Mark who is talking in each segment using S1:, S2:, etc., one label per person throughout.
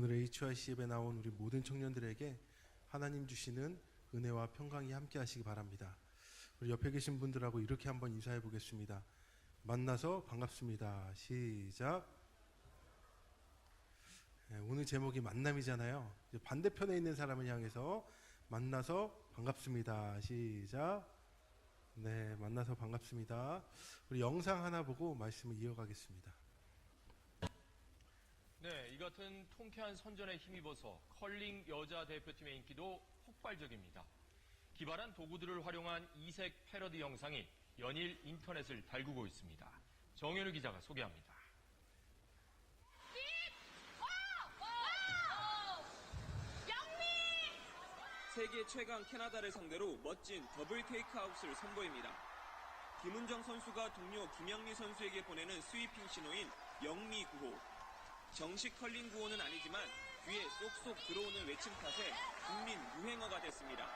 S1: 오늘 HYC에 나온 우리 모든 청년들에게 하나님 주시는 은혜와 평강이 함께 하시기 바랍니다. 우리 옆에 계신 분들하고 이렇게 한번 인사해 보겠습니다. 만나서 반갑습니다. 시작. 오늘 제목이 만남이잖아요. 반대편에 있는 사람을 향해서 만나서 반갑습니다. 시작. 네, 만나서 반갑습니다. 우리 영상 하나 보고 말씀을 이어가겠습니다.
S2: 네, 이 같은 통쾌한 선전에 힘입어서 컬링 여자 대표팀의 인기도 폭발적입니다. 기발한 도구들을 활용한 이색 패러디 영상이 연일 인터넷을 달구고 있습니다. 정현우 기자가 소개합니다.
S3: 세계 최강 캐나다를 상대로 멋진 더블 테이크아웃을 선보입니다. 김은정 선수가 동료 김영미 선수에게 보내는 스위핑 신호인 영미 9호. 정식 컬링 구호는 아니지만 귀에 쏙쏙 들어오는 외침 탓에 국민 유행어가 됐습니다.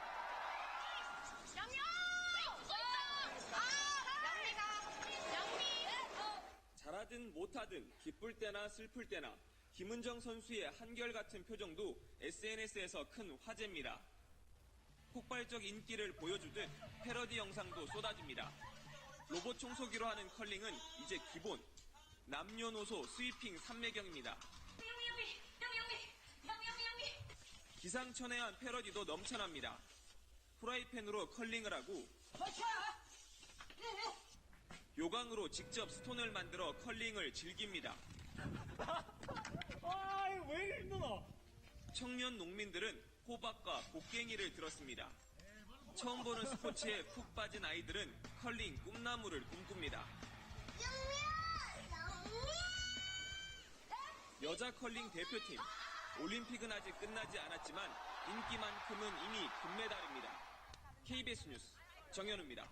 S3: 잘하든 못하든 기쁠 때나 슬플 때나 김은정 선수의 한결같은 표정도 SNS에서 큰 화제입니다. 폭발적 인기를 보여주듯 패러디 영상도 쏟아집니다. 로봇 청소기로 하는 컬링은 이제 기본. 남녀노소 스위핑 삼매경입니다. 기상천외한 패러디도 넘쳐납니다. 프라이팬으로 컬링을 하고 요강으로 직접 스톤을 만들어 컬링을 즐깁니다.
S4: 왜 이리 힘드노?
S3: 청년 농민들은 호박과 곡괭이를 들었습니다. 처음 보는 스포츠에 푹 빠진 아이들은 컬링 꿈나무를 꿈꿉니다. 여자 컬링 대표팀. 올림픽은 아직 끝나지 않았지만 인기만큼은 이미 금메달입니다. KBS 뉴스 정현우입니다.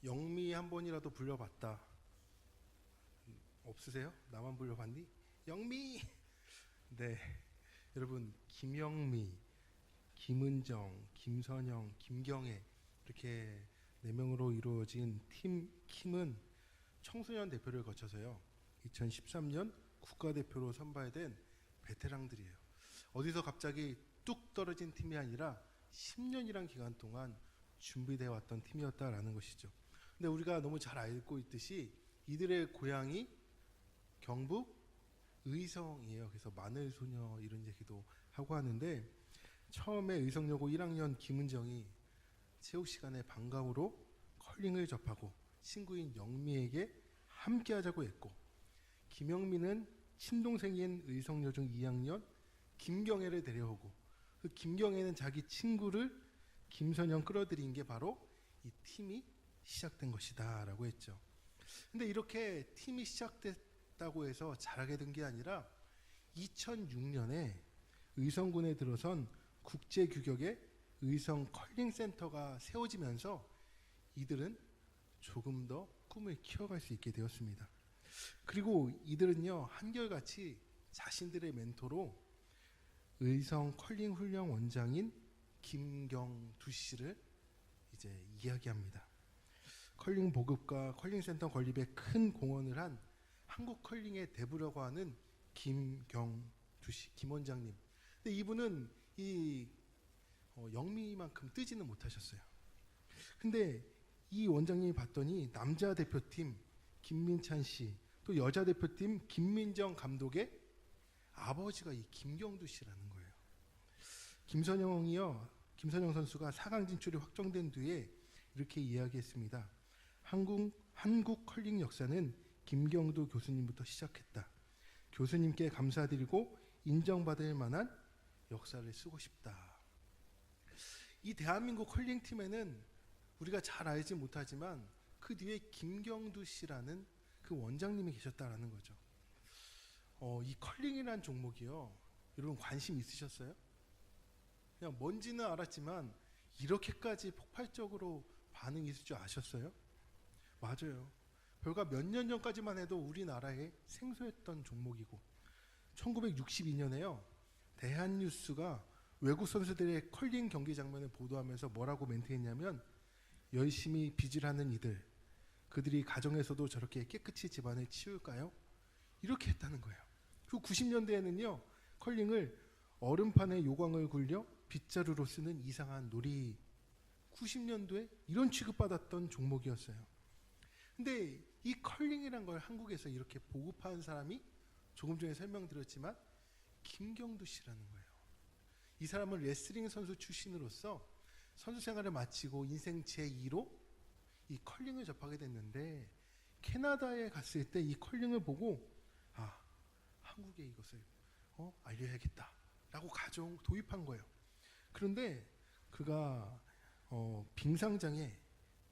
S1: 영미 한 번이라도 불려봤다. 없으세요? 나만 불려봤니? 영미! 네, 여러분, 김영미, 김은정, 김선영, 김경애 이렇게 4명으로 이루어진 팀 킴은 청소년 대표를 거쳐서요 2013년 국가대표로 선발된 베테랑들이에요. 어디서 갑자기 뚝 떨어진 팀이 아니라 10년이란 기간 동안 준비되어 왔던 팀이었다라는 것이죠. 근데 우리가 너무 잘 알고 있듯이 이들의 고향이 경북 의성이에요. 그래서 마늘소녀 이런 얘기도 하고 하는데, 처음에 의성여고 1학년 김은정이 체육 시간에 방과후로 컬링을 접하고 친구인 영미에게 함께 하자고 했고, 김영미는 친동생인 의성여중 2학년 김경애를 데려오고, 그 김경애는 자기 친구를 김선영 끌어들인 게 바로 이 팀이 시작된 것이다 라고 했죠. 근데 이렇게 팀이 시작됐다고 해서 잘하게 된 게 아니라 2006년에 의성군에 들어선 국제규격의 의성 컬링센터가 세워지면서 이들은 조금 더 꿈을 키워갈 수 있게 되었습니다. 그리고 이들은요 한결같이 자신들의 멘토로 의성 컬링 훈련 원장인 김경두 씨를 이제 이야기합니다. 컬링 보급과 컬링센터 건립에 큰 공헌을 한 한국 컬링의 대부라고 하는 김경두 씨, 김 원장님. 근데 이분은 이 영미만큼 뜨지는 못하셨어요. 근데 이 원장님이 봤더니 남자 대표팀 김민찬 씨, 또 여자 대표팀 김민정 감독의 아버지가 이 김경두 씨라는 거예요. 김선영 선수가 4강 진출이 확정된 뒤에 이렇게 이야기했습니다. 한국 컬링 역사는 김경두 교수님부터 시작했다. 교수님께 감사드리고 인정받을 만한 역사를 쓰고 싶다. 이 대한민국 컬링팀에는 우리가 잘 알지 못하지만 그 뒤에 김경두 씨라는 그 원장님이 계셨다라는 거죠. 이 컬링이라는 종목이요, 여러분 관심 있으셨어요? 그냥 뭔지는 알았지만 이렇게까지 폭발적으로 반응이 있을 줄 아셨어요? 맞아요. 불과 몇 년 전까지만 해도 우리나라에 생소했던 종목이고, 1962년에요 대한뉴스가 외국 선수들의 컬링 경기 장면을 보도하면서 뭐라고 멘트했냐면, 열심히 빚을하는 이들, 그들이 가정에서도 저렇게 깨끗이 집안을 치울까요? 이렇게 했다는 거예요. 그 90년대에는요 컬링을 얼음판에 요광을 굴려 빗자루로 쓰는 이상한 놀이, 90년도에 이런 취급받았던 종목이었어요. 근데 이 컬링이란 걸 한국에서 이렇게 보급하는 사람이 조금 전에 설명드렸지만 김경두 씨라는 거예요. 이 사람은 레슬링 선수 출신으로서 선수 생활을 마치고 인생 제2로 이 컬링을 접하게 됐는데, 캐나다에 갔을 때 이 컬링을 보고 한국에 이것을 알려야겠다라고 도입한 거예요. 그런데 그가 빙상장에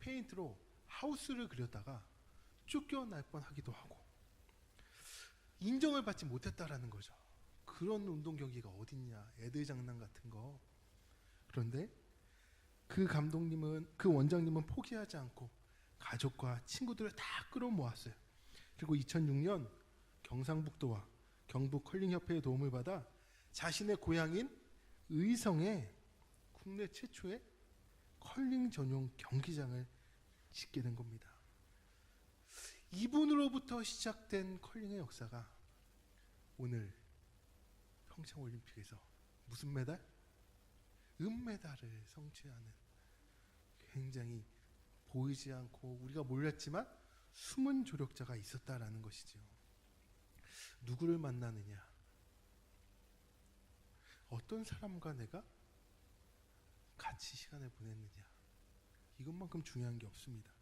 S1: 페인트로 하우스를 그렸다가 쫓겨날 뻔하기도 하고 인정을 받지 못했다라는 거죠. 그런 운동 경기가 어딨냐, 애들 장난 같은 거. 그런데 그 원장님은 포기하지 않고 가족과 친구들을 다 끌어모았어요. 그리고 2006년 경상북도와 경북 컬링협회의 도움을 받아 자신의 고향인 의성에 국내 최초의 컬링 전용 경기장을 짓게 된 겁니다. 이분으로부터 시작된 컬링의 역사가 오늘 평창올림픽에서 무슨 메달? 은메달을 성취하는, 굉장히 보이지 않고 우리가 몰랐지만 숨은 조력자가 있었다라는 것이죠. 누구를 만나느냐, 어떤 사람과 내가 같이 시간을 보냈느냐, 이것만큼 중요한 게 없습니다.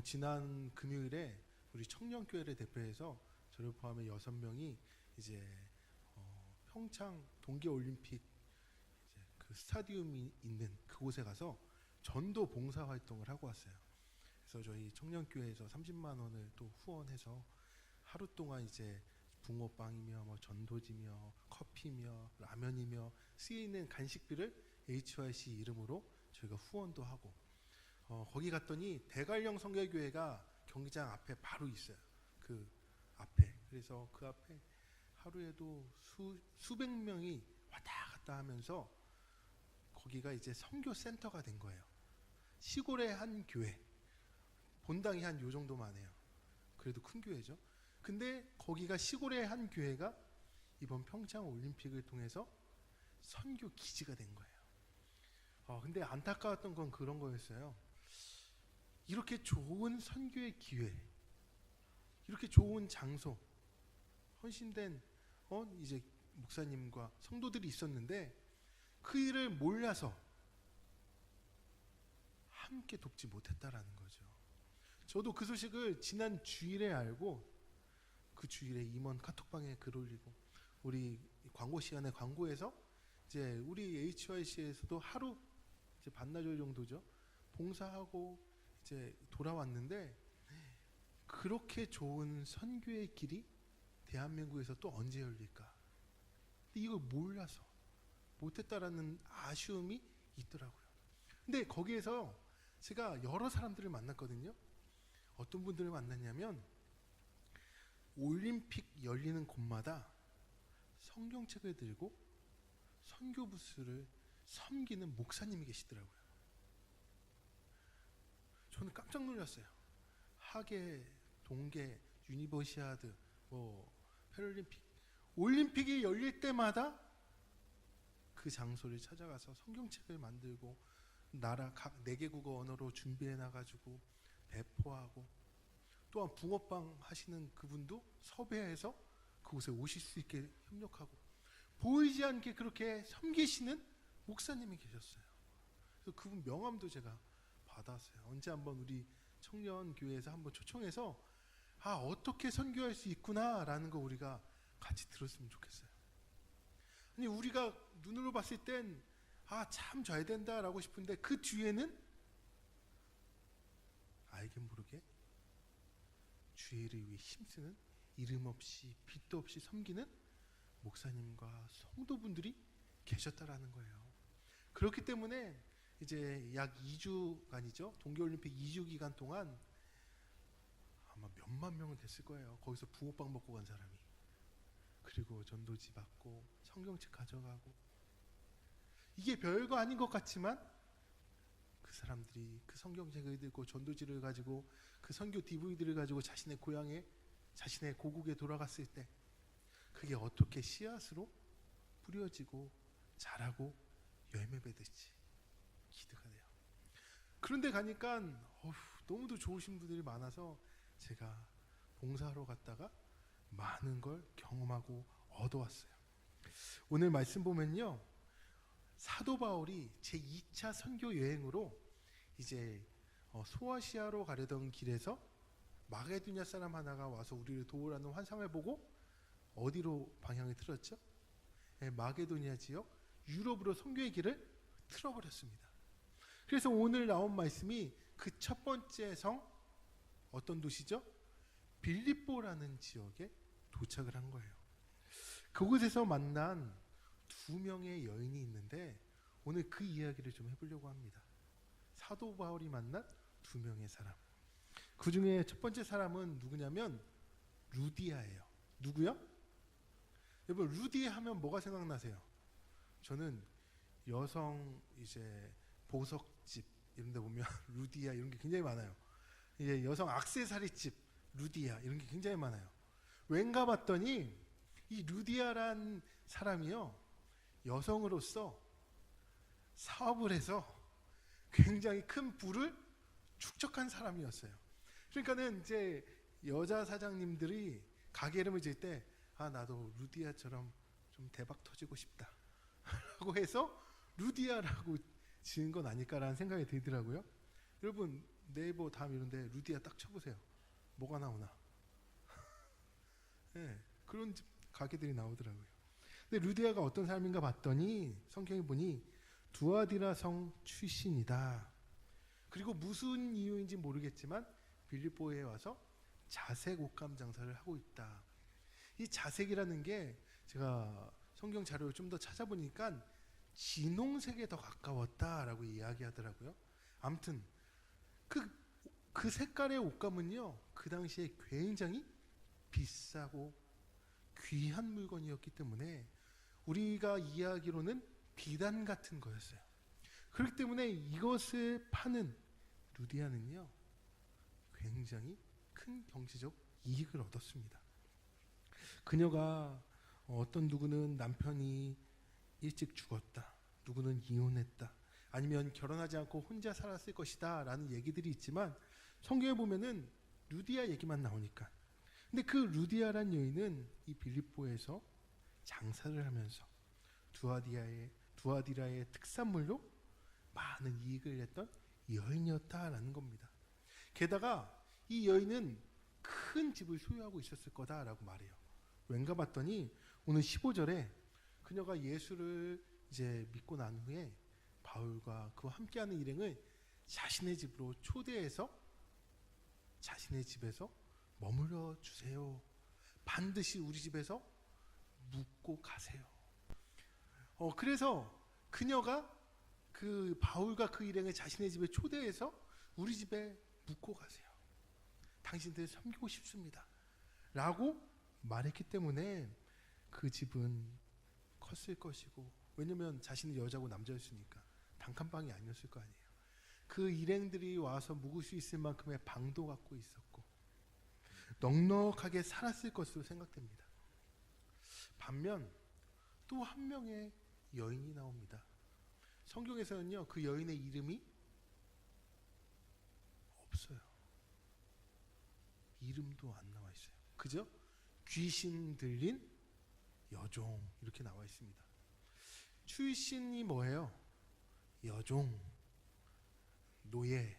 S1: 지난 금요일에 우리 청년교회를 대표해서 저를 포함해 6명이 이제 평창 동계올림픽 그 스타디움이 있는 그곳에 가서 전도 봉사 활동을 하고 왔어요. 그래서 저희 청년교회에서 30만 원을 또 후원해서 하루 동안 이제 붕어빵이며 뭐 전도지며 커피며 라면이며 쓰이는 간식비를 HYC 이름으로 저희가 후원도 하고, 거기 갔더니 대관령 성결교회가 경기장 앞에 바로 있어요. 그 앞에. 그래서 그 앞에 하루에도 수백 명이 왔다 갔다 하면서 거기가 이제 선교 센터가 된 거예요. 시골의 한 교회, 본당이 한 요 정도만 해요. 그래도 큰 교회죠. 근데 거기가 시골의 한 교회가 이번 평창 올림픽을 통해서 선교 기지가 된 거예요. 근데 안타까웠던 건 그런 거였어요. 이렇게 좋은 선교의 기회, 이렇게 좋은 장소, 헌신된 이제 목사님과 성도들이 있었는데 그 일을 몰라서 함께 돕지 못했다라는 거죠. 저도 그 소식을 지난 주일에 알고 그 주일에 임원 카톡방에 글 올리고, 우리 광고 시간에 광고해서 이제 우리 HYC에서도 하루 이제 반나절 정도죠, 봉사하고 이제 돌아왔는데, 그렇게 좋은 선교의 길이 대한민국에서 또 언제 열릴까? 근데 이걸 몰라서 못했다라는 아쉬움이 있더라고요. 근데 거기에서 제가 여러 사람들을 만났거든요. 어떤 분들을 만났냐면 올림픽 열리는 곳마다 성경책을 들고 선교 부스를 섬기는 목사님이 계시더라고요. 저는 깜짝 놀랐어요. 하계, 동계, 유니버시아드, 패럴림픽, 올림픽이 열릴 때마다 그 장소를 찾아가서 성경책을 만들고 나라 각 4개국어 언어로 준비해 놔가지고 배포하고, 또한 붕어빵 하시는 그분도 섭외해서 그곳에 오실 수 있게 협력하고, 보이지 않게 그렇게 섬기시는 목사님이 계셨어요. 그래서 그분 명함도 제가 받았어요. 언제 한번 우리 청년교회에서 한번 초청해서 어떻게 선교할 수 있구나라는 거 우리가 같이 들었으면 좋겠어요. 아니, 우리가 눈으로 봤을 땐 참 잘 된다라고 싶은데 그 뒤에는 알게 모르게 주의를 위해 힘쓰는, 이름 없이 빛도 없이 섬기는 목사님과 성도분들이 계셨다라는 거예요. 그렇기 때문에 이제 약 2주간이죠. 동계올림픽 2주 기간 동안 아마 몇만 명은 됐을 거예요. 거기서 붕어빵 먹고 간 사람이. 그리고 전도지 받고 성경책 가져가고, 이게 별거 아닌 것 같지만 그 사람들이 그 성경책을 들고 전도지를 가지고 그 선교 DVD를 가지고 자신의 고향에, 자신의 고국에 돌아갔을 때 그게 어떻게 씨앗으로 뿌려지고 자라고 열매 맺을지 기대가 돼요. 그런데 가니까 너무도 좋으신 분들이 많아서 제가 봉사하러 갔다가 많은 걸 경험하고 얻어왔어요. 오늘 말씀 보면요, 사도 바울이 제2차 선교 여행으로 이제 소아시아로 가려던 길에서 마게도냐 사람 하나가 와서 우리를 도우라는 환상을 보고 어디로 방향을 틀었죠? 마게도냐 지역 유럽으로 선교의 길을 틀어버렸습니다. 그래서 오늘 나온 말씀이 그 첫 번째 성, 어떤 도시죠? 빌립보라는 지역에 도착을 한 거예요. 그곳에서 만난 두 명의 여인이 있는데 오늘 그 이야기를 좀 해보려고 합니다. 사도 바울이 만난 두 명의 사람. 그 중에 첫 번째 사람은 누구냐면 루디아예요. 누구요? 여러분, 루디아 하면 뭐가 생각나세요? 저는 여성 이제 보석집 이런 데 보면 루디아 이런 게 굉장히 많아요. 이제 여성 액세서리집 루디아 이런 게 굉장히 많아요. 왠가 봤더니 이 루디아란 사람이요, 여성으로서 사업을 해서 굉장히 큰 부를 축적한 사람이었어요. 그러니까는 이제 여자 사장님들이 가게 이름을 지을 때 나도 루디아처럼 좀 대박 터지고 싶다 라고 해서 루디아라고 지은 건 아닐까라는 생각이 들더라고요. 여러분, 네이버 다음 이런 데 루디아 딱 쳐보세요. 뭐가 나오나? 네, 그런 가게들이 나오더라고요. 근데 루디아가 어떤 사람인가 봤더니 성경에 보니 두아디라 성 출신이다. 그리고 무슨 이유인지 모르겠지만 빌립보에 와서 자색 옷감 장사를 하고 있다. 이 자색이라는 게 제가 성경 자료를 좀 더 찾아보니까 진홍색에 더 가까웠다라고 이야기하더라고요. 아무튼 그 색깔의 옷감은요, 그 당시에 굉장히 비싸고 귀한 물건이었기 때문에 우리가 이해하기로는 비단 같은 거였어요. 그렇기 때문에 이것을 파는 루디아는요, 굉장히 큰 경제적 이익을 얻었습니다. 그녀가 어떤 누구는 남편이 일찍 죽었다, 누구는 이혼했다, 아니면 결혼하지 않고 혼자 살았을 것이다 라는 얘기들이 있지만 성경에 보면은 루디아 얘기만 나오니까. 근데 그 루디아란 여인은 이 빌립보에서 장사를 하면서 두아디라의 특산물로 많은 이익을 냈던 여인이었다라는 겁니다. 게다가 이 여인은 큰 집을 소유하고 있었을 거다라고 말해요. 왠가 봤더니 오늘 15절에 그녀가 예수를 이제 믿고 난 후에 바울과 그와 함께하는 일행을 자신의 집으로 초대해서 자신의 집에서 머물러 주세요. 반드시 우리 집에서 묵고 가세요. 그래서 그녀가 그 바울과 그 일행을 자신의 집에 초대해서 우리 집에 묵고 가세요. 당신들 섬기고 싶습니다 라고 말했기 때문에 그 집은 컸을 것이고, 왜냐면 자신이 여자고 남자였으니까 단칸방이 아니었을 거 아니에요. 그 일행들이 와서 묵을 수 있을 만큼의 방도 갖고 있었고 넉넉하게 살았을 것으로 생각됩니다. 반면 또 한 명의 여인이 나옵니다. 성경에서는요, 그 여인의 이름이 없어요. 이름도 안 나와 있어요. 그죠? 귀신 들린 여종 이렇게 나와 있습니다. 출신이 뭐예요? 여종, 노예,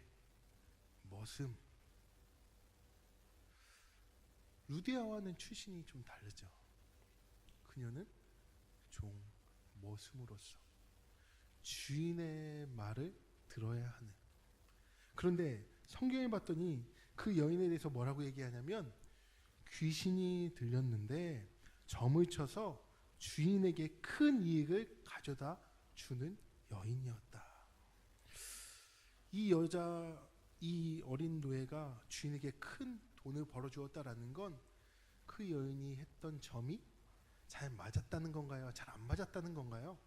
S1: 머슴. 루디아와는 출신이 좀 다르죠. 그녀는 종, 머슴으로서 주인의 말을 들어야 하는. 그런데 성경에 봤더니 그 여인에 대해서 뭐라고 얘기하냐면 귀신이 들렸는데 점을 쳐서 주인에게 큰 이익을 가져다 주는 여인이었다. 이 어린 노예가 주인에게 큰 돈을 벌어주었다라는 건 그 여인이 했던 점이 잘 맞았다는 건가요? 잘 안 맞았다는 건가요?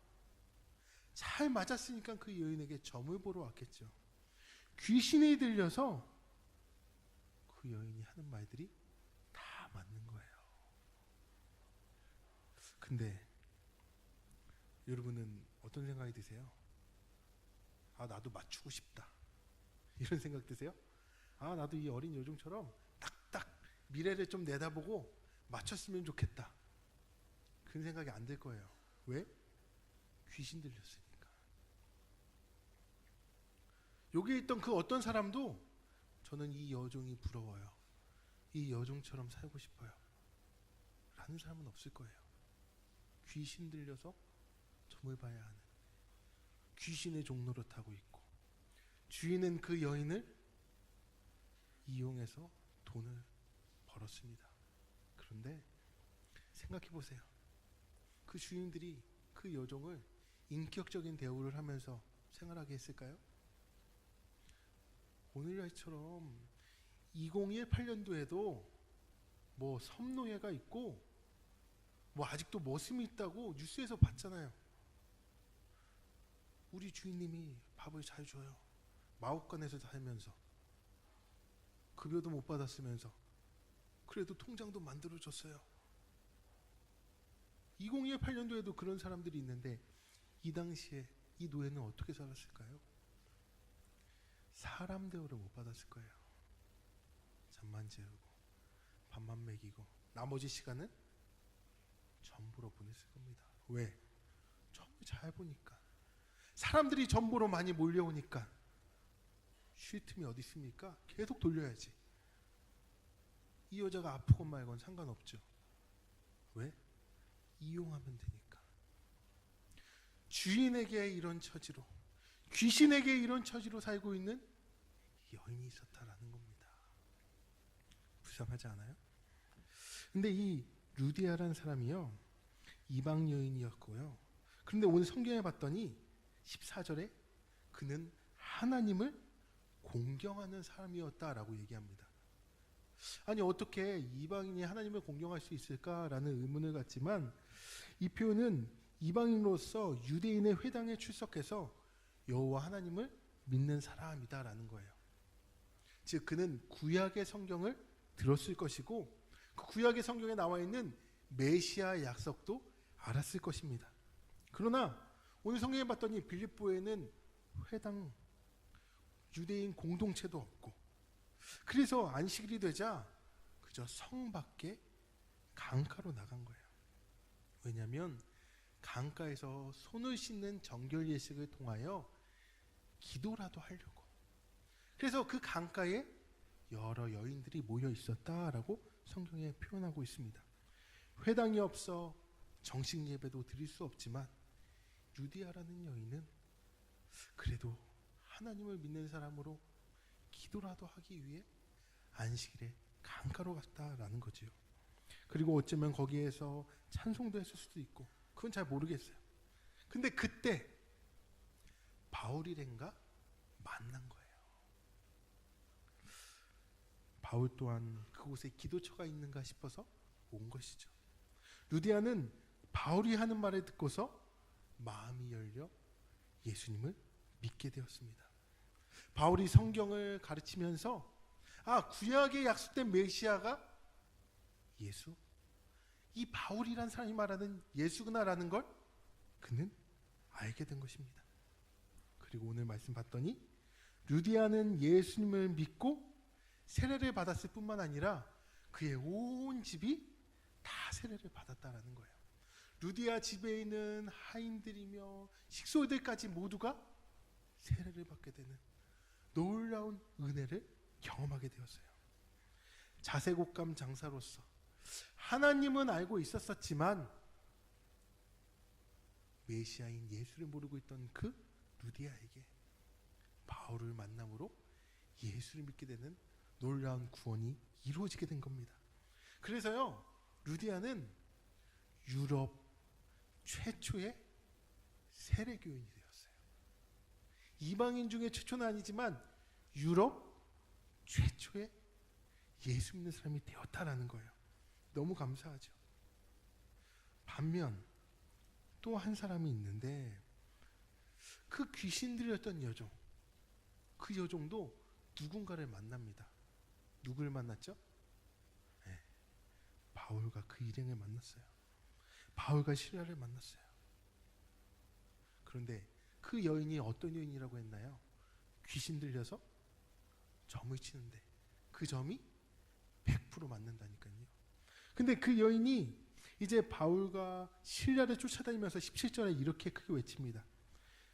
S1: 잘 맞았으니까 그 여인에게 점을 보러 왔겠죠. 귀신이 들려서 그 여인이 하는 말들이 다 맞는 거예요. 근데 여러분은 어떤 생각이 드세요? 아, 나도 맞추고 싶다. 이런 생각 드세요? 아, 나도 이 어린 여종처럼 딱딱 미래를 좀 내다보고 맞췄으면 좋겠다. 그런 생각이 안 들 거예요. 왜? 귀신 들렸으니까. 여기 있던 그 어떤 사람도 저는 이 여종이 부러워요. 이 여종처럼 살고 싶어요. 라는 사람은 없을 거예요. 귀신 들려서 점을 봐야 하는, 귀신의 종로를 타고 있고, 주인은 그 여인을 이용해서 돈을 벌었습니다. 그런데 생각해 보세요. 그 주인들이 그 여종을 인격적인 대우를 하면서 생활하게 했을까요? 오늘날처럼 2018년도에도 뭐 섬노예가 있고 뭐 아직도 머슴이 있다고 뉴스에서 봤잖아요. 우리 주인님이 밥을 잘 줘요. 마옥간에서 살면서 급여도 못 받았으면서 그래도 통장도 만들어줬어요. 2018년도에도 그런 사람들이 있는데 이 당시에 이 노예는 어떻게 살았을까요? 사람 대우를 못 받았을 거예요. 잠만 재우고 밥만 먹이고 나머지 시간은 전보로 보냈을 겁니다. 왜? 점을 잘 보니까. 사람들이 전보로 많이 몰려오니까 쉴 틈이 어디 있습니까? 계속 돌려야지. 이 여자가 아프건 말건 상관없죠. 왜? 이용하면 되니까. 주인에게 이런 처지로, 귀신에게 이런 처지로 살고 있는 여인이 있었다라는 겁니다. 불쌍하지 않아요? 근데 이 루디아라는 사람이요, 이방 여인이었고요. 그런데 오늘 성경에 봤더니 14절에 그는 하나님을 공경하는 사람이었다라고 얘기합니다. 아니, 어떻게 이방인이 하나님을 공경할 수 있을까라는 의문을 갖지만 이 표현은 이방인으로서 유대인의 회당에 출석해서 여호와 하나님을 믿는 사람이다라는 거예요. 즉 그는 구약의 성경을 들었을 것이고 그 구약의 성경에 나와 있는 메시아 약속도 알았을 것입니다. 그러나 오늘 성경에 봤더니 빌립보에는 회당, 유대인 공동체도 없고, 그래서 안식일이 되자 그저 성 밖에 강가로 나간 거예요. 왜냐하면 강가에서 손을 씻는 정결 예식을 통하여 기도라도 하려고. 그래서 그 강가에 여러 여인들이 모여 있었다라고 성경에 표현하고 있습니다. 회당이 없어 정식 예배도 드릴 수 없지만 루디아라는 여인은 그래도 하나님을 믿는 사람으로 기도라도 하기 위해 안식일에 강가로 갔다라는 거지요. 그리고 어쩌면 거기에서 찬송도 했을 수도 있고 그건 잘 모르겠어요. 근데 그때 바울이란가 만난 거예요. 바울 또한 그곳에 기도처가 있는가 싶어서 온 것이죠. 루디아는 바울이 하는 말을 듣고서 마음이 열려 예수님을 믿게 되었습니다. 바울이 성경을 가르치면서 구약에 약속된 메시아가 예수? 이 바울이란 사람이 말하는 예수구나라는 걸 그는 알게 된 것입니다. 그리고 오늘 말씀 봤더니 루디아는 예수님을 믿고 세례를 받았을 뿐만 아니라 그의 온 집이 다 세례를 받았다라는 거예요. 루디아 집에 있는 하인들이며 식솔들까지 모두가 세례를 받게 되는 놀라운 은혜를 경험하게 되었어요. 자색옷감 장사로서 하나님은 알고 있었지만 메시아인 예수를 모르고 있던 그 루디아에게 바울을 만남으로 예수를 믿게 되는 놀라운 구원이 이루어지게 된 겁니다. 그래서요, 루디아는 유럽 최초의 세례교인이 되었어요. 이방인 중에 최초는 아니지만 유럽 최초의 예수 믿는 사람이 되었다라는 거예요. 너무 감사하죠. 반면 또 한 사람이 있는데 그 귀신 들렸던 여종, 그 여종도 누군가를 만납니다. 누굴 만났죠? 네, 바울과 그 일행을 만났어요. 바울과 실라를 만났어요. 그런데 그 여인이 어떤 여인이라고 했나요? 귀신 들려서 점을 치는데 그 점이 100% 맞는다니까요. 근데 그 여인이 이제 바울과 실라를 쫓아다니면서 17절에 이렇게 크게 외칩니다.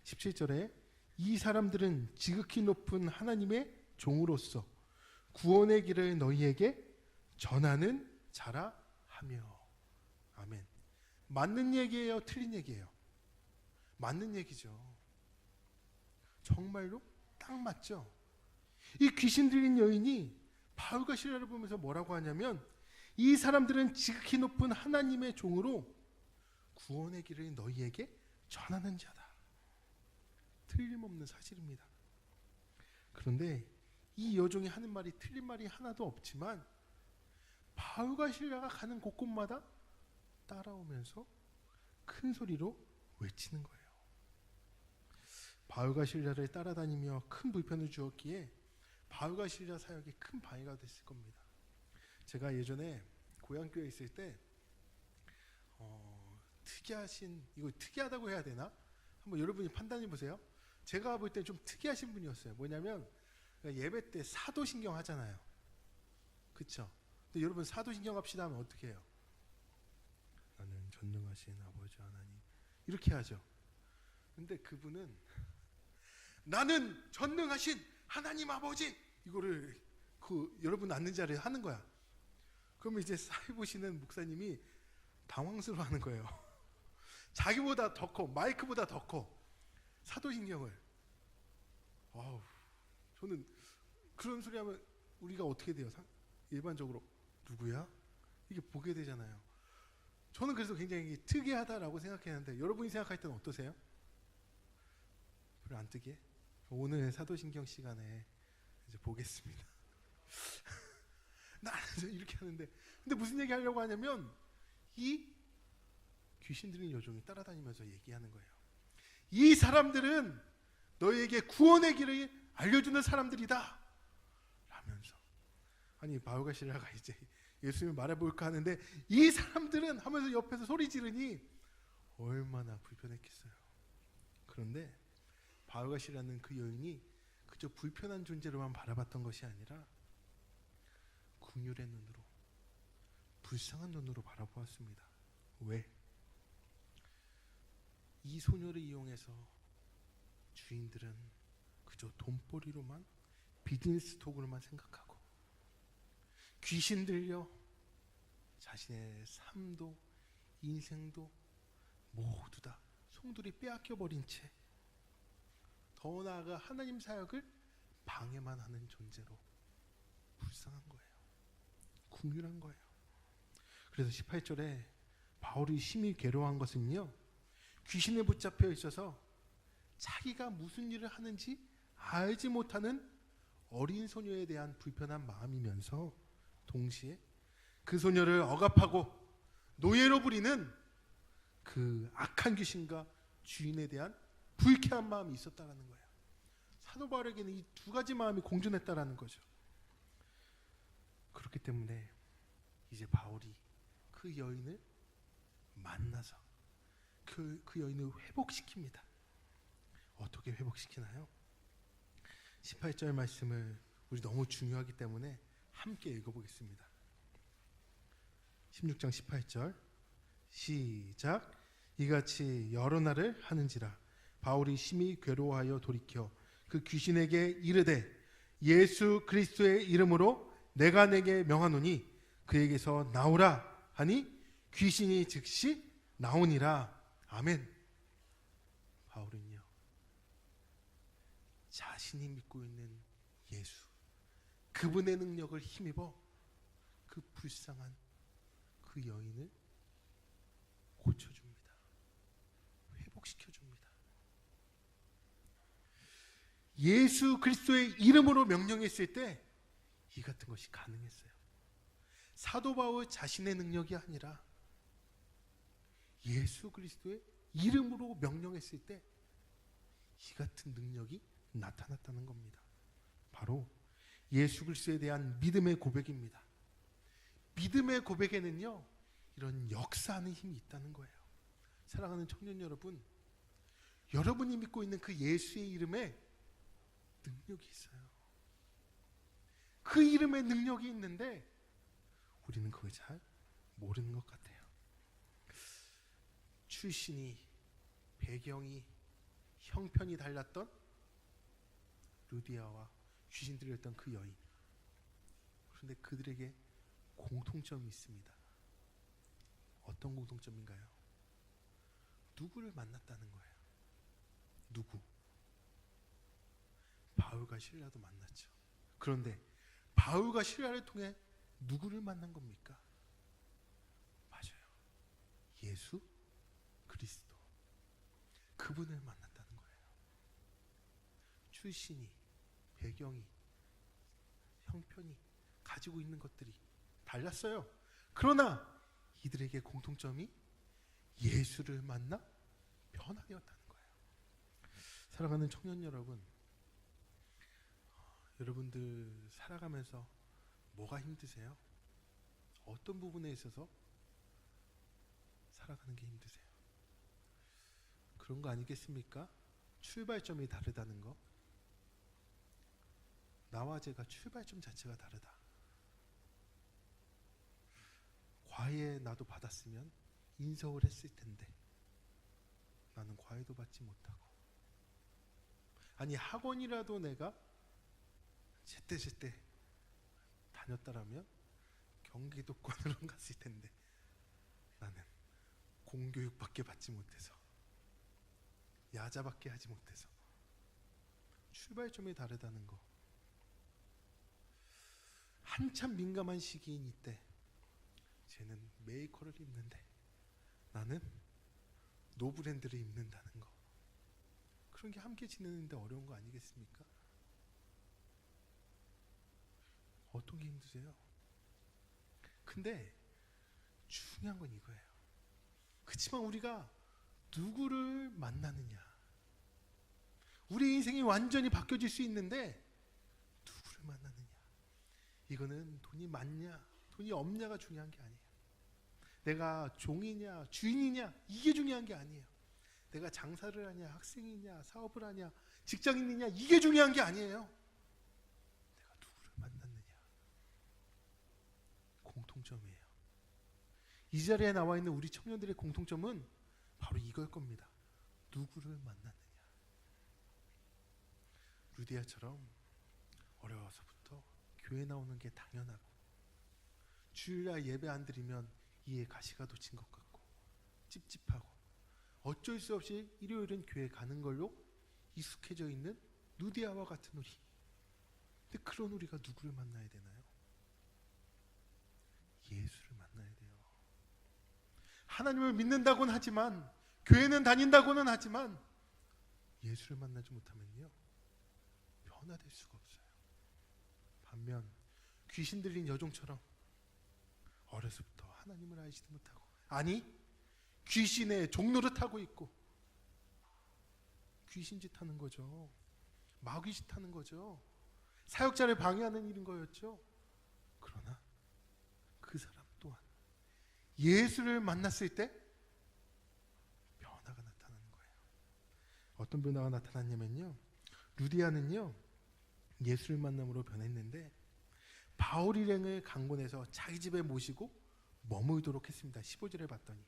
S1: 17절에 이 사람들은 지극히 높은 하나님의 종으로서 구원의 길을 너희에게 전하는 자라 하며. 아멘. 맞는 얘기예요? 틀린 얘기예요? 맞는 얘기죠. 정말로 딱 맞죠. 이 귀신 들린 여인이 바울과 실라를 보면서 뭐라고 하냐면 이 사람들은 지극히 높은 하나님의 종으로 구원의 길을 너희에게 전하는 자다. 틀림없는 사실입니다. 그런데 이 여종이 하는 말이 틀린 말이 하나도 없지만 바울과 실라가 가는 곳곳마다 따라오면서 큰 소리로 외치는 거예요. 바울과 실라를 따라다니며 큰 불편을 주었기에 바울과 실라 사역이 큰 방해가 됐을 겁니다. 제가 예전에 고향교회에 있을 때 이거 특이하다고 해야 되나? 한번 여러분이 판단해 보세요. 제가 볼 때 좀 특이하신 분이었어요. 뭐냐면 예배 때 사도신경 하잖아요. 그렇죠? 근데 여러분 사도신경 합시다 하면 어떻게 해요? 나는 전능하신 아버지 하나님 이렇게 하죠. 근데 그분은 나는 전능하신 하나님 아버지 이거를 여러분 앉는 자리에 하는 거야. 그러면 이제 사회 보시는 목사님이 당황스러워하는 거예요. 자기보다 더 커, 마이크보다 더 커. 사도신경을. 저는 그런 소리 하면 우리가 어떻게 돼요? 일반적으로 누구야? 이게 보게 되잖아요. 저는 그래서 굉장히 특이하다라고 생각했는데 여러분이 생각할 때는 어떠세요? 별로 안 특이해? 오늘 사도신경 시간에 이제 보겠습니다. 나는 이렇게 하는데 근데 무슨 얘기 하려고 하냐면 이 귀신 들린 여종이 따라다니면서 얘기하는 거예요. 이 사람들은 너희에게 구원의 길을 알려주는 사람들이다 라면서 아니 바울과 실라가 이제 예수님을 말해볼까 하는데 이 사람들은 하면서 옆에서 소리 지르니 얼마나 불편했겠어요. 그런데 바울과 실라는 그 여인이 그저 불편한 존재로만 바라봤던 것이 아니라 긍휼의 눈으로 불쌍한 눈으로 바라보았습니다. 왜? 이 소녀를 이용해서 주인들은 그저 돈벌이로만 비즈니스 톡으로만 생각하고 귀신 들려 자신의 삶도 인생도 모두 다 송두리 빼앗겨버린 채 더 나아가 하나님 사역을 방해만 하는 존재로 불쌍한 거예요. 긍휼한 거예요. 그래서 18절에 바울이 심히 괴로워한 것은요, 귀신에 붙잡혀 있어서 자기가 무슨 일을 하는지 알지 못하는 어린 소녀에 대한 불편한 마음이면서 동시에 그 소녀를 억압하고 노예로 부리는 그 악한 귀신과 주인에 대한 불쾌한 마음이 있었다라는 거예요. 사도 바울에게는 이 두 가지 마음이 공존했다라는 거죠. 그렇기 때문에 이제 바울이 그 여인을 만나서 그 여인을 회복시킵니다. 어떻게 회복시키나요? 18절 말씀을 우리 너무 중요하기 때문에 함께 읽어보겠습니다. 16장 18절 시작. 이같이 여러 날을 하는지라 바울이 심히 괴로워하여 돌이켜 그 귀신에게 이르되 예수 그리스도의 이름으로 내가 내게 명하노니 그에게서 나오라 하니 귀신이 즉시 나오니라. 아멘. 바울은요, 자신이 믿고 있는 예수, 그분의 능력을 힘입어 그 불쌍한 그 여인을 고쳐줍니다. 회복시켜줍니다. 예수 그리스도의 이름으로 명령했을 때 이 같은 것이 가능했어요. 사도 바울 자신의 능력이 아니라 예수 그리스도의 이름으로 명령했을 때 이 같은 능력이 나타났다는 겁니다. 바로 예수 그리스도에 대한 믿음의 고백입니다. 믿음의 고백에는요, 이런 역사하는 힘이 있다는 거예요. 사랑하는 청년 여러분, 여러분이 믿고 있는 그 예수의 이름에 능력이 있어요. 그 이름에 능력이 있는데 우리는 그걸 잘 모르는 것 같아요. 출신이, 배경이, 형편이 달랐던 루디아와 귀신 들렸던 그 여인. 그런데 그들에게 공통점이 있습니다. 어떤 공통점인가요? 누구를 만났다는 거예요. 누구? 바울과 실라도 만났죠. 그런데 바울과 실라를 통해 누구를 만난 겁니까? 맞아요. 예수 그리스도. 그분을 만났다는 거예요. 출신이, 배경이, 형편이, 가지고 있는 것들이 달랐어요. 그러나 이들에게 공통점이 예수를 만나 변화되었다는 거예요. 사랑하는 청년 여러분, 여러분들 살아가면서 뭐가 힘드세요? 어떤 부분에 있어서 살아가는 게 힘드세요? 그런 거 아니겠습니까? 출발점이 다르다는 거. 나와 제가 출발점 자체가 다르다. 과외 나도 받았으면 인서울 했을 텐데 나는 과외도 받지 못하고, 아니 학원이라도 내가 제때 다녔다라면 경기도권으로 갔을 텐데 나는 공교육밖에 받지 못해서, 야자밖에 하지 못해서. 출발점이 다르다는 거. 한참 민감한 시기인 이때 쟤는 메이커를 입는데 나는 노브랜드를 입는다는 거. 그런 게 함께 지내는데 어려운 거 아니겠습니까? 어떤 게 힘드세요? 근데 중요한 건 이거예요. 그치만 우리가 누구를 만나느냐, 우리 인생이 완전히 바뀌어질 수 있는데 누구를 만나느냐, 이거는 돈이 많냐 돈이 없냐가 중요한 게 아니에요. 내가 종이냐 주인이냐 이게 중요한 게 아니에요. 내가 장사를 하냐 학생이냐 사업을 하냐 직장인이냐 이게 중요한 게 아니에요. 내가 누구를 만났느냐, 공통점이에요. 이 자리에 나와 있는 우리 청년들의 공통점은 바로 이걸 겁니다. 누구를 만났느냐. 루디아처럼 어려워서부터 교회 나오는 게 당연하고, 주일날 예배 안 드리면 이에 가시가 돋친 것 같고 찝찝하고 어쩔 수 없이 일요일은 교회 가는 걸로 익숙해져 있는 루디아와 같은 우리. 근데 그런 우리가 누구를 만나야 되나요? 예수를 만나야 돼요. 하나님을 믿는다고는 하지만, 교회는 다닌다고는 하지만 예수를 만나지 못하면요 변화될 수가 없어요. 반면 귀신 들린 여종처럼 어려서부터 하나님을 알지도 못하고, 아니 귀신의 종노릇 하고 있고 귀신짓 하는 거죠. 마귀짓 하는 거죠. 사역자를 방해하는 일인 거였죠. 그러나 그 사람 또한 예수를 만났을 때 변화가 나타나는 거예요. 어떤 변화가 나타났냐면요, 루디아는요 예수를 만남으로 변했는데 바울 일행을 강권해서 자기 집에 모시고 머물도록 했습니다. 15절에 봤더니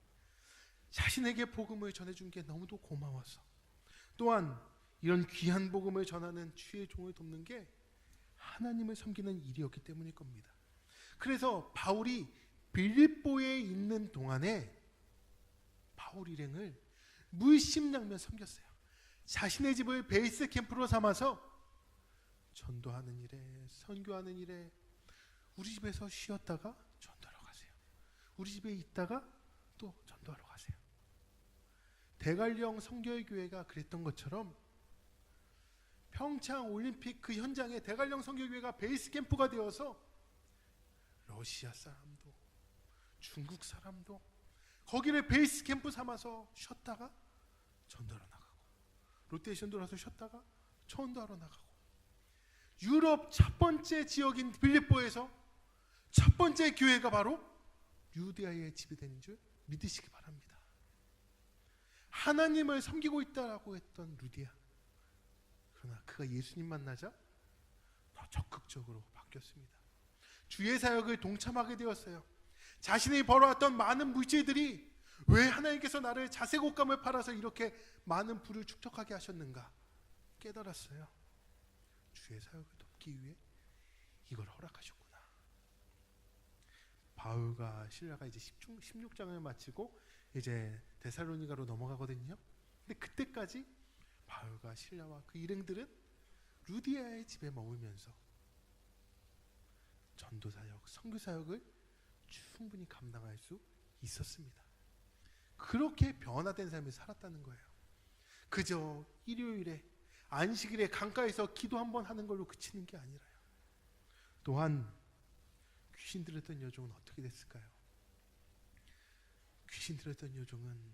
S1: 자신에게 복음을 전해준 게 너무도 고마워서, 또한 이런 귀한 복음을 전하는 주의 종을 돕는 게 하나님을 섬기는 일이었기 때문일 겁니다. 그래서 바울이 빌립보에 있는 동안에 바울 일행을 물심양면 섬겼어요. 자신의 집을 베이스 캠프로 삼아서 전도하는 일에, 선교하는 일에, 우리 집에서 쉬었다가 전도하러 가세요. 우리 집에 있다가 또 전도하러 가세요. 대관령 성결교회가 그랬던 것처럼 평창 올림픽 그 현장에 대관령 성결교회가 베이스 캠프가 되어서 러시아 사람도 중국 사람도 거기를 베이스 캠프 삼아서 쉬었다가 전도하러 나가고, 롯데시온 돌아서 쉬었다가 전도하러 나가고, 유럽 첫 번째 지역인 빌립보에서 첫 번째 교회가 바로 유대아의 집이 되는 줄 믿으시기 바랍니다. 하나님을 섬기고 있다라고 했던 루디아. 그러나 그가 예수님 만나자 더 적극적으로 바뀌었습니다. 주의 사역을 동참하게 되었어요. 자신이 벌어왔던 많은 물질들이 왜 하나님께서 나를 자색옷감을 팔아서 이렇게 많은 부를 축적하게 하셨는가 깨달았어요. 주의 사역을 돕기 위해 이걸 허락하셨구나. 바울과 실라가 이제 16장을 마치고 이제 데살로니가로 넘어가거든요. 근데 그때까지 바울과 실라와 그 일행들은 루디아의 집에 머물면서 전도 사역, 선교 사역을 충분히 감당할 수 있었습니다. 그렇게 변화된 삶을 살았다는 거예요. 그저 일요일에 안식일에 강가에서 기도 한번 하는 걸로 그치는 게 아니라요. 또한 귀신 들었던 여종은 어떻게 됐을까요? 귀신 들었던 여종은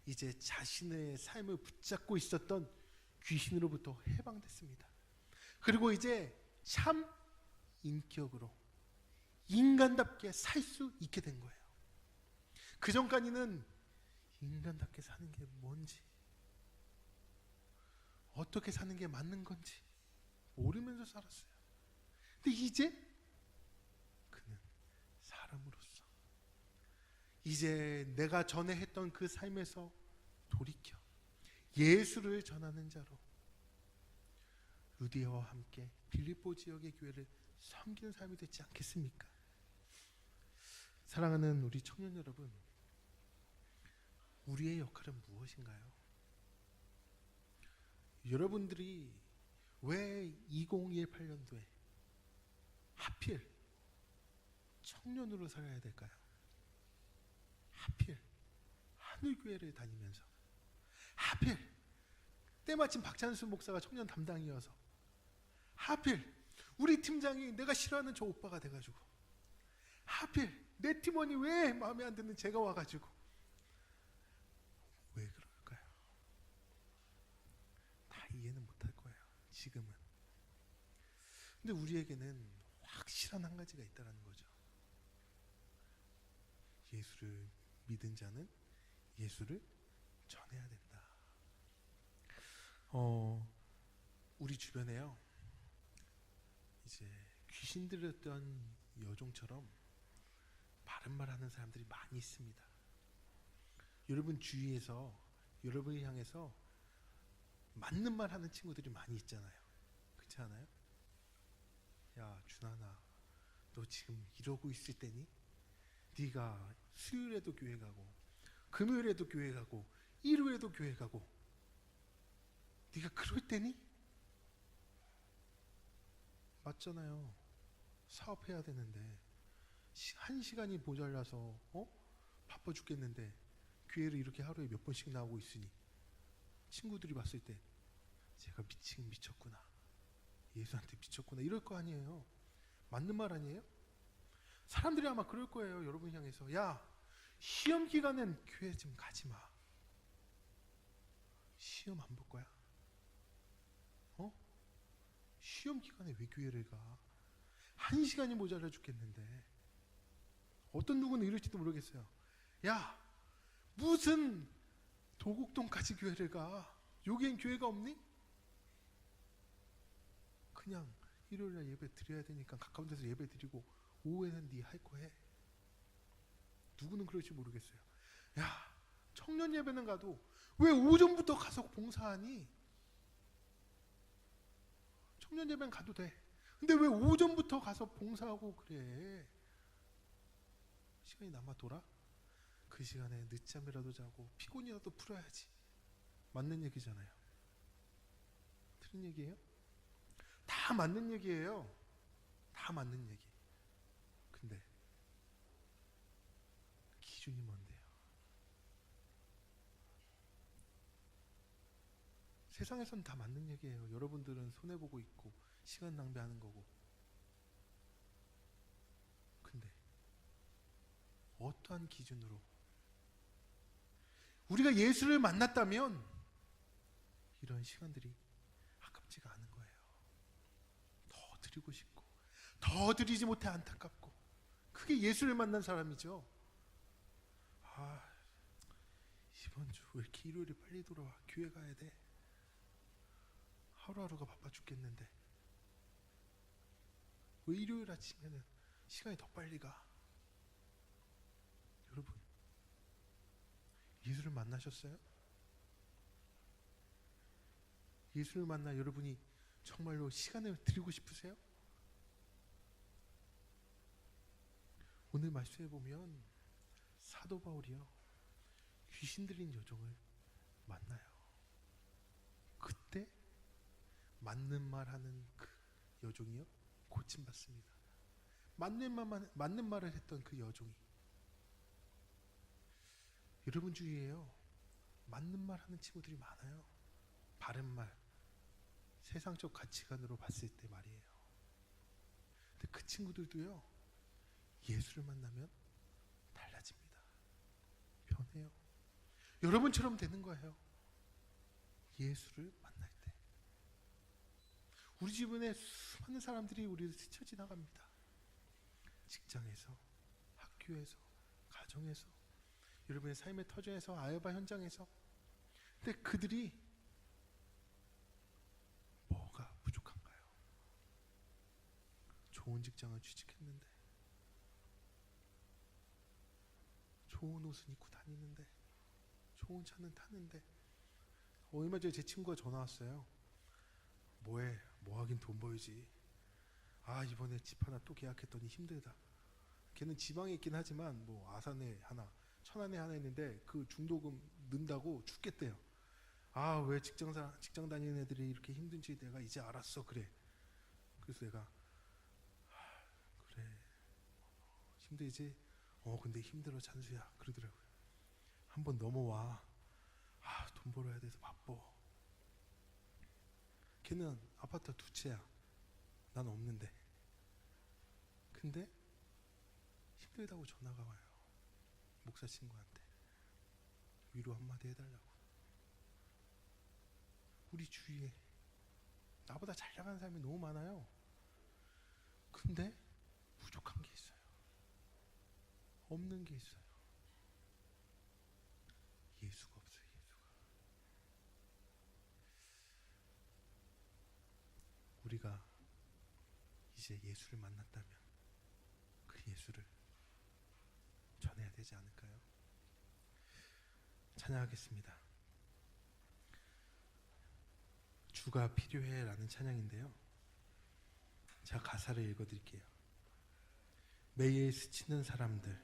S1: 이제 자신의 삶을 붙잡고 있었던 귀신으로부터 해방됐습니다. 그리고 이제 참 인격으로 인간답게 살 수 있게 된 거예요. 그 전까지는 인간답게 사는 게 뭔지, 어떻게 사는 게 맞는 건지 모르면서 살았어요. 근데 이제 그는 사람으로서 이제 내가 전에 했던 그 삶에서 돌이켜 예수를 전하는 자로 루디아와 함께 빌립보 지역의 교회를 섬기는 삶이 되지 않겠습니까? 사랑하는 우리 청년 여러분, 우리의 역할은 무엇인가요? 여러분들이 왜 2018년도에 하필 청년으로 살아야 될까요? 하필 하늘교회를 다니면서, 하필 때마침 박찬수 목사가 청년 담당이어서, 하필 우리 팀장이 내가 싫어하는 저 오빠가 돼가지고, 하필 내 팀원이 왜 마음에 안 드는 제가 와가지고, 왜 그럴까요? 다 이해는 못할 거예요, 지금은. 근데 우리에게는 확실한 한 가지가 있다는 거죠. 예수를 믿은 자는 예수를 전해야 된다. 우리 주변에요, 이제 귀신 들렸던 여종처럼 바른 말 하는 사람들이 많이 있습니다. 여러분 주위에서 여러분을 향해서 맞는 말 하는 친구들이 많이 있잖아요. 그렇지 않아요? 야 준하나, 너 지금 이러고 있을 때니? 네가 수요일에도 교회 가고 금요일에도 교회 가고 일요일에도 교회 가고 네가 그럴 때니? 맞잖아요. 사업해야 되는데 1시간이 모자라서 바빠 죽겠는데 교회를 이렇게 하루에 몇 번씩 나오고 있으니 친구들이 봤을 때 제가 미치긴 미쳤구나, 예수한테 미쳤구나 이럴 거 아니에요. 맞는 말 아니에요? 사람들이 아마 그럴 거예요. 여러분 향해서, 야 시험 기간엔 교회 좀 가지 마. 시험 안 볼 거야? 시험 기간에 왜 교회를 가? 1시간이 모자라 죽겠는데. 어떤 누구는 이럴지도 모르겠어요. 야 무슨 도곡동까지 교회를 가? 여기엔 교회가 없니? 그냥 일요일날 예배 드려야 되니까 가까운 데서 예배 드리고 오후에는 네 할 거 해. 누구는 그럴지 모르겠어요. 야 청년 예배는 가도 왜 오전부터 가서 봉사하니? 청년 예배는 가도 돼. 근데 왜 오전부터 가서 봉사하고 그래? 시간이 남아 돌아? 그 시간에 늦잠이라도 자고 피곤이라도 풀어야지. 맞는 얘기잖아요. 틀린 얘기예요? 다 맞는 얘기예요. 다 맞는 얘기. 근데 기준이 뭔데요? 세상에선 다 맞는 얘기예요. 여러분들은 손해보고 있고 시간 낭비하는 거고. 근데 어떠한 기준으로 우리가 예수를 만났다면 이런 시간들이 아깝지가 않은 거예요. 더 드리고 싶고 더 드리지 못해 안타깝고, 그게 예수를 만난 사람이죠. 이번 주 왜 이렇게 일요일에 빨리 돌아와? 교회 가야 돼. 하루하루가 바빠 죽겠는데 왜 일요일 아침에는 시간이 더 빨리 가? 여러분, 예수를 만나셨어요? 예수를 만나 여러분이 정말로 시간을 드리고 싶으세요? 오늘 말씀해 보면 사도 바울이요, 귀신 들린 여종을 만나요. 그때 맞는 말 하는 그 여종이요, 고침받습니다. 맞는 말을 했던 그 여종이, 여러분 주위에요, 맞는 말 하는 친구들이 많아요. 바른 말, 세상적 가치관으로 봤을 때 말이에요. 근데 그 친구들도요, 예수를 만나면 달라집니다. 변해요. 여러분처럼 되는 거예요. 예수를 만날 때. 우리 주변에 수많은 사람들이 우리를 스쳐 지나갑니다. 직장에서, 학교에서, 가정에서, 여러분의 삶의 터전에서, 알바 현장에서. 근데 그들이 뭐가 부족한가요? 좋은 직장을 취직했는데, 좋은 옷은 입고 다니는데, 좋은 차는 타는데. 얼마 전에 제 친구가 전화 왔어요. 뭐해? 뭐 하긴 돈 벌지. 아, 이번에 집 하나 또 계약했더니 힘들다. 걔는 지방에 있긴 하지만 뭐 아산에 하나, 천안에 하나 있는데 그 중도금 는다고 죽겠대요. 아, 왜 직장 다니는 애들이 이렇게 힘든지 내가 이제 알았어. 그래. 그래서 내가 그래, 힘들지? 근데 힘들어 찬수야. 그러더라고요. 한번 넘어와. 아, 돈 벌어야 돼서 바빠. 걔는 아파트 2채야. 난 없는데. 근데 힘들다고 전화가 와요. 목사 친구한테 위로 한마디 해달라고. 우리 주위에 나보다 잘 나가는 사람이 너무 많아요. 근데 부족한 게 있어요. 없는 게 있어요. 예수가 없어요. 예수가. 우리가 이제 예수를 만났다면 그 예수를 전해야 되지 않을까요? 찬양하겠습니다. 주가 필요해 라는 찬양인데요, 제가 가사를 읽어드릴게요. 매일 스치는 사람들,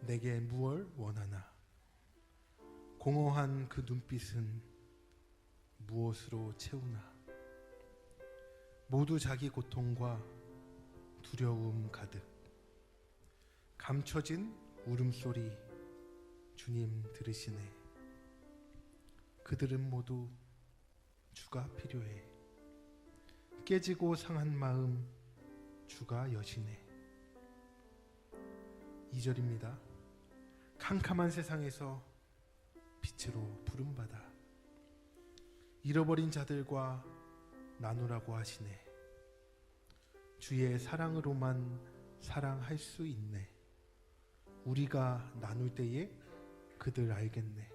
S1: 내게 무얼 원하나? 공허한 그 눈빛은 무엇으로 채우나? 모두 자기 고통과 두려움 가득, 감춰진 울음소리 주님 들으시네. 그들은 모두 주가 필요해. 깨지고 상한 마음 주가 여시네. 2절입니다. 캄캄한 세상에서 빛으로 부름받아 잃어버린 자들과 나누라고 하시네. 주의 사랑으로만 사랑할 수 있네. 우리가 나눌 때에 그들 알겠네.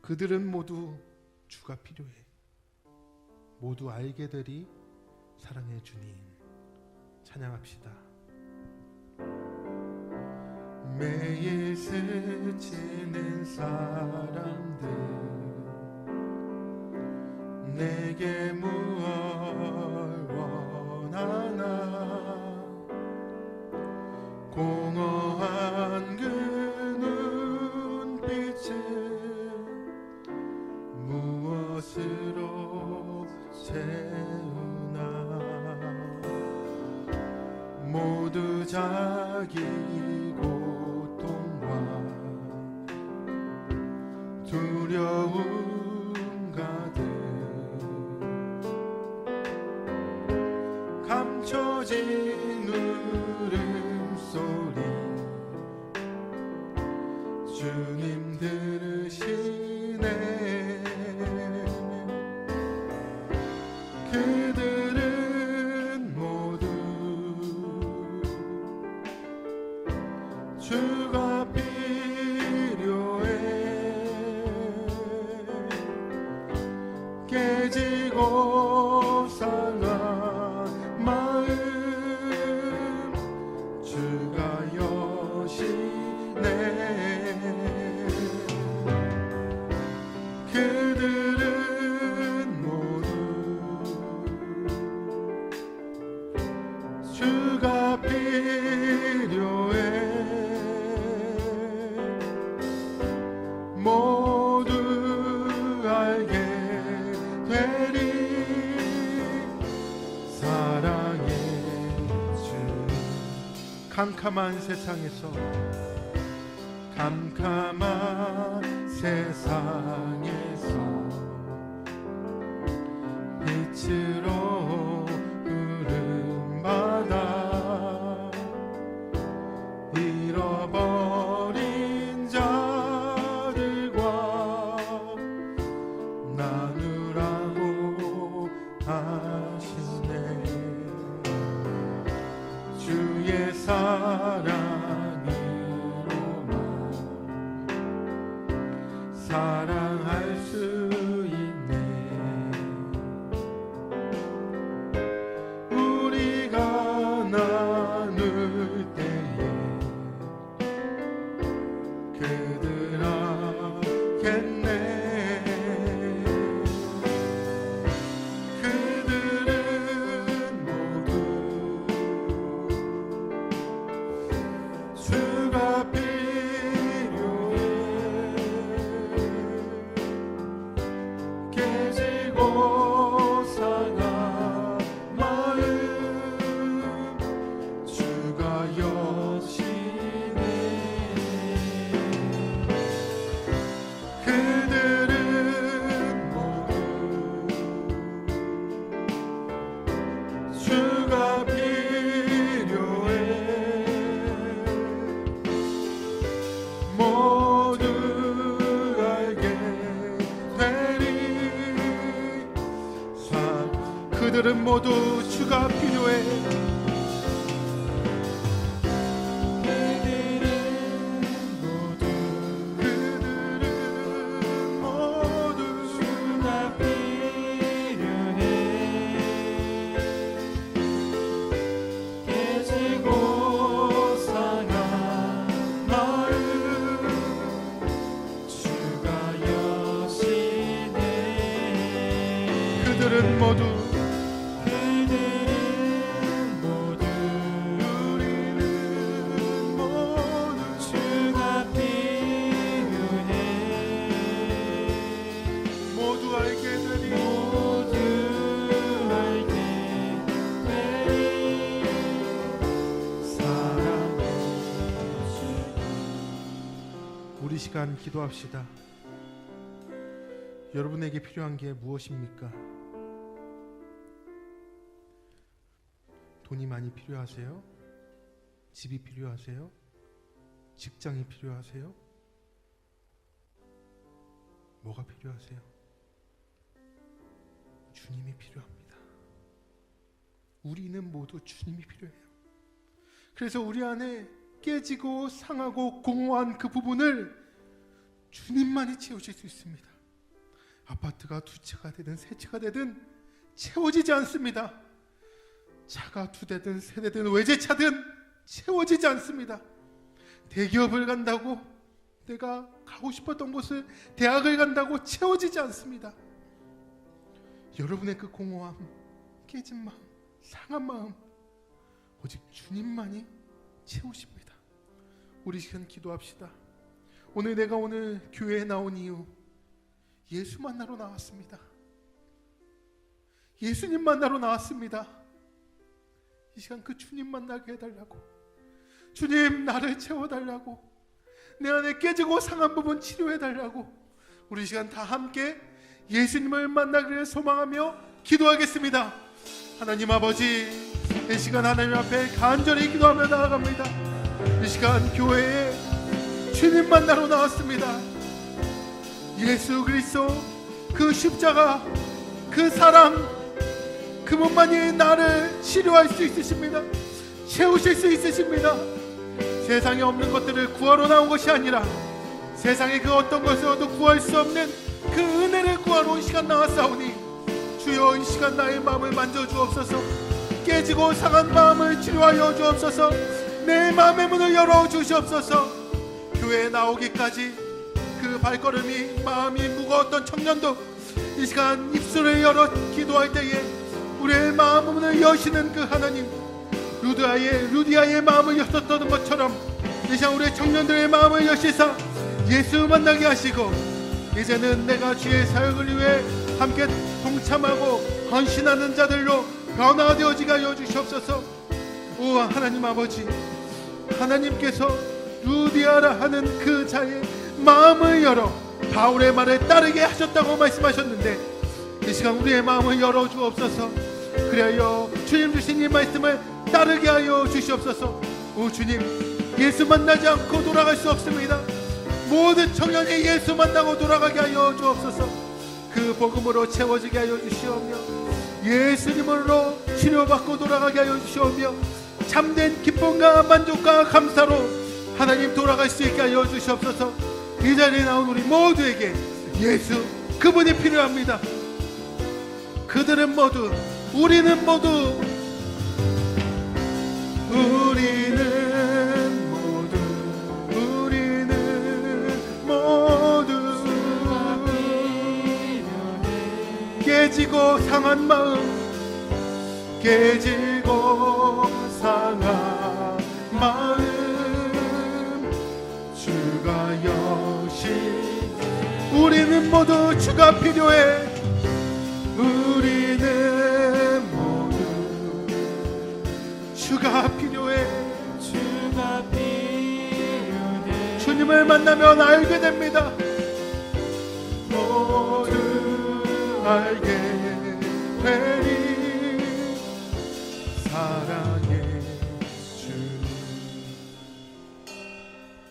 S1: 그들은 모두 주가 필요해. 모두 알게 되리 사랑의 주님. 찬양합시다. 매일 스치는 사람들, 내게 무얼 원하나? 공허한 그 눈빛은 무엇으로 채우나? 모두 자기 고통과 두려움 가득, 감춰진 울음소리 주님 들으시네. 그들은 모두 주가 필요해. 캄캄한 세상에서 캄캄한 세상에서 빛으로 흐른 바다 잃어버린 자들과 나누라고 하시네. 주의 사랑으로만 사랑할 수 있네. 우리가 나눌 때에 그들 알겠네. 그들은 모두 주가 필요해. 깨지고 상한 마음 주가 여시네. 그들은 모두 주가 필요해. 모두 알게 되리. 그들은 모두 주가 필요해. 그들은 모두 주가 필요해. 깨지고 상한 마음 주가 여시네. 그들은 모두 우리는 모두 주가 필요해. 모두 알게 되리. 모두 알게 되리. 사랑해. 우리 시간 기도합시다. 여러분에게 필요한 게 무엇입니까? 돈이 많이 필요하세요? 집이 필요하세요? 직장이 필요하세요? 뭐가 필요하세요? 주님이 필요합니다. 우리는 모두 주님이 필요해요. 그래서 우리 안에 깨지고 상하고 공허한 그 부분을 주님만이 채우실 수 있습니다. 아파트가 두 채가 되든 세 채가 되든 채워지지 않습니다. 차가 두 대든 세 대든 외제차든 채워지지 않습니다. 대기업을 간다고 내가 가고 싶었던 곳을 대학을 간다고 채워지지 않습니다. 여러분의 그 공허함, 깨진 마음, 상한 마음 오직 주님만이 채우십니다. 우리 시간 기도합시다. 오늘 내가 교회에 나온 이유 예수 만나러 나왔습니다. 예수님 만나러 나왔습니다. 이 시간 그 주님 만나게 해달라고, 주님 나를 채워달라고, 내 안에 깨지고 상한 부분 치료해달라고 우리 시간 다 함께 예수님을 만나기를 소망하며 기도하겠습니다. 하나님 아버지, 이 시간 하나님 앞에 간절히 기도하며 나아갑니다. 이 시간 교회에 주님 만나러 나왔습니다. 예수 그리스도 그 십자가, 그 사랑, 그분만이 나를 치료할 수 있으십니다. 채우실 수 있으십니다. 세상에 없는 것들을 구하러 나온 것이 아니라 세상에 그 어떤 것으로도 구할 수 없는 그 은혜를 구하러 이 시간 나왔사오니 주여 이 시간 나의 마음을 만져주옵소서. 깨지고 상한 마음을 치료하여 주옵소서. 내 마음의 문을 열어주시옵소서. 교회에 나오기까지 그 발걸음이 마음이 무거웠던 청년도 이 시간 입술을 열어 기도할 때에 우리의 마음의 문을 여시는 그 하나님, 루디아의 마음을 여셨던 것처럼 이 시간 우리의 청년들의 마음을 여시사 예수 만나게 하시고, 이제는 내가 주의 사역을 위해 함께 동참하고 헌신하는 자들로 변화되어지게 하여 주시옵소서. 오 하나님 아버지, 하나님께서 루디아라 하는 그 자의 마음을 열어 바울의 말에 따르게 하셨다고 말씀하셨는데, 이 시간 우리의 마음을 열어 주옵소서. 그리하여 주님 주신 이 말씀을 따르게 하여 주시옵소서. 오 주님, 예수 만나지 않고 돌아갈 수 없습니다. 모든 청년이 예수 만나고 돌아가게 하여 주옵소서. 그 복음으로 채워지게 하여 주시오며, 예수님으로 치료받고 돌아가게 하여 주시오며, 참된 기쁨과 만족과 감사로 하나님 돌아갈 수 있게 하여 주시옵소서. 이 자리에 나온 우리 모두에게 예수 그분이 필요합니다. 그들은 모두, 우리는 모두, 우리는 모두 깨지고 상한 마음, 깨지고 상한 마음, 주가 역시 우리는 모두 주가 필요해. 우리는 모두 주가 필요해. 주가 필요해. 주님을 만나면 알게 됩니다. 모두 알게 되리. 사랑의 주님.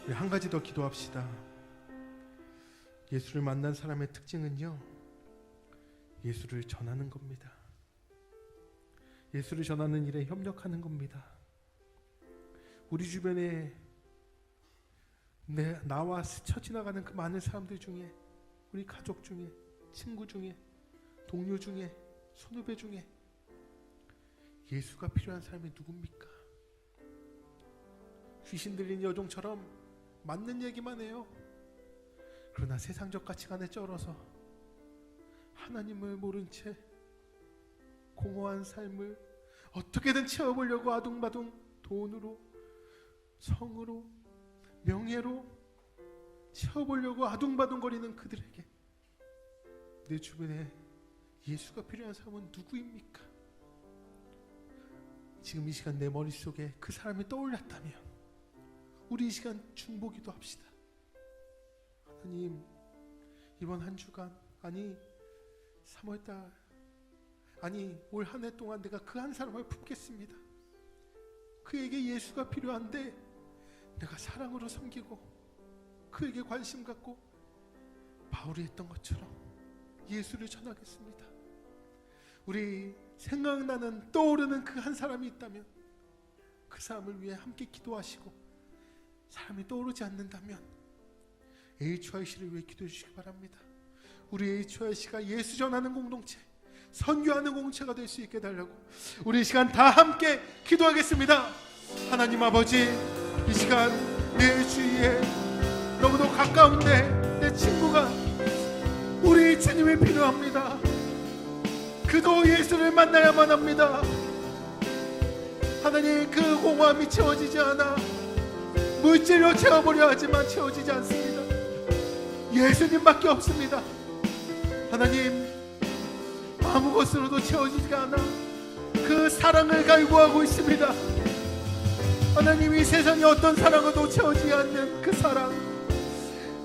S1: 우리 한 가지 더 기도합시다. 예수를 만난 사람의 특징은요, 예수를 전하는 겁니다. 예수를 전하는 일에 협력하는 겁니다. 우리 주변에 나와 스쳐 지나가는 그 많은 사람들 중에, 우리 가족 중에, 친구 중에, 동료 중에, 선후배 중에 예수가 필요한 사람이 누굽니까? 귀신 들린 여종처럼 맞는 얘기만 해요. 그러나 세상적 가치관에 쩔어서 하나님을 모른 채 공허한 삶을 어떻게든 채워보려고 아둥바둥 돈으로, 성으로, 명예로 채워보려고 아둥바둥거리는 그들에게 내 주변에 예수가 필요한 사람은 누구입니까? 지금 이 시간 내 머릿속에 그 사람이 떠올랐다면 우리 이 시간 중보기도 합시다. 하나님, 이번 한 주간, 아니 3월달, 아니 올 한 해 동안 내가 그 한 사람을 품겠습니다. 그에게 예수가 필요한데 내가 사랑으로 섬기고 그에게 관심 갖고 바울이 했던 것처럼 예수를 전하겠습니다. 우리 생각나는, 떠오르는 그 한 사람이 있다면 그 사람을 위해 함께 기도하시고, 사람이 떠오르지 않는다면 HYC를 위해 기도해 주시기 바랍니다. 우리 HYC가 예수 전하는 공동체, 선교하는 공동체가 될 수 있게 달라고 우리 이 시간 다 함께 기도하겠습니다. 하나님 아버지, 이 시간 내 주위에 너무도 가까운데 내 친구가 우리 주님이 필요합니다. 그도 예수를 만나야만 합니다. 하나님, 그 공허함이 채워지지 않아 물질로 채워보려 하지만 채워지지 않습니다. 예수님밖에 없습니다. 하나님, 아무것으로도 채워지지가 않아 그 사랑을 갈구하고 있습니다. 하나님, 이 세상에 어떤 사랑으로도 채워지지 않는 그 사랑,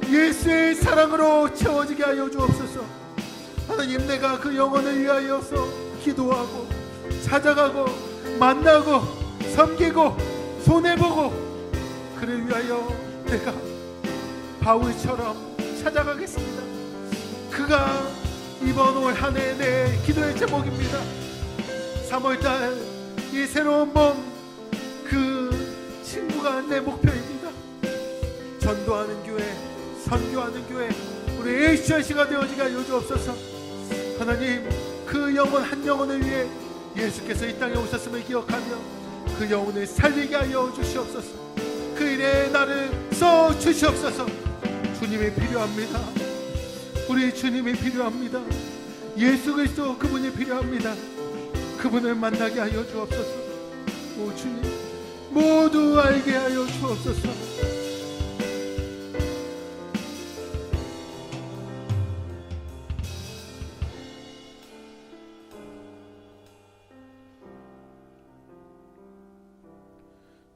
S1: 예수의 사랑으로 채워지게 하여 주옵소서. 하나님, 내가 그 영혼을 위하여서 기도하고 찾아가고 만나고 섬기고 손해보고 그를 위하여 내가 바울처럼 찾아가겠습니다. 그가 이번 올 한 해 내 기도의 제목입니다. 3월달 이 새로운 봄, 그 친구가 내 목표입니다. 전도하는 교회, 선교하는 교회, 우리 HYC가 되어지게 하여 주옵소서. 하나님, 그 영혼 한 영혼을 위해 예수께서 이 땅에 오셨음을 기억하며 그 영혼을 살리게 하여 주시옵소서. 그 일에 나를 써 주시옵소서. 주님이 필요합니다. 우리 주님이 필요합니다. 예수 그리스도 그분이 필요합니다. 그분을 만나게 하여 주옵소서. 오 주님, 모두 알게 하여 주옵소서.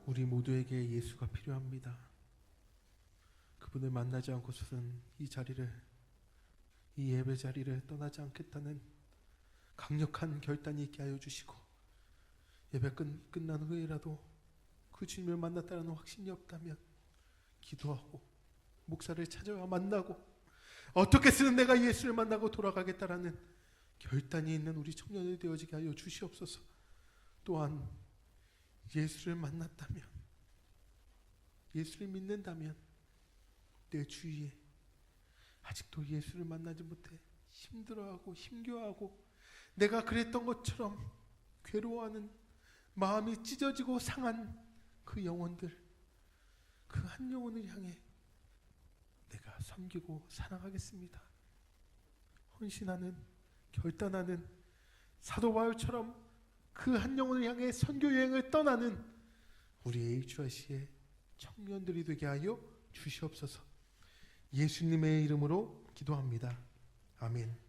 S1: 우리 모두 모두에게 예수가 필요합니다. 그분을 만나지 않고서는 이 예배 자리를 떠나지 않겠다는 강력한 결단이 있게 하여 주시고, 예배 끝난 후에라도 그 주님을 만났다는 확신이 없다면 기도하고 목사를 찾아와 만나고 어떻게 쓰는 내가 예수를 만나고 돌아가겠다라는 결단이 있는 우리 청년이 되어지게 하여 주시옵소서. 또한 예수를 만났다면, 예수를 믿는다면 내 주위에 아직도 예수를 만나지 못해 힘들어하고 힘겨워하고 내가 그랬던 것처럼 괴로워하는 마음이 찢어지고 상한 그 영혼들, 그 한 영혼을 향해 내가 섬기고 사랑하겠습니다. 헌신하는, 결단하는 사도 바울처럼 그 한 영혼을 향해 선교 여행을 떠나는 우리 HRC의 청년들이 되게 하여 주시옵소서. 예수님의 이름으로 기도합니다. 아멘.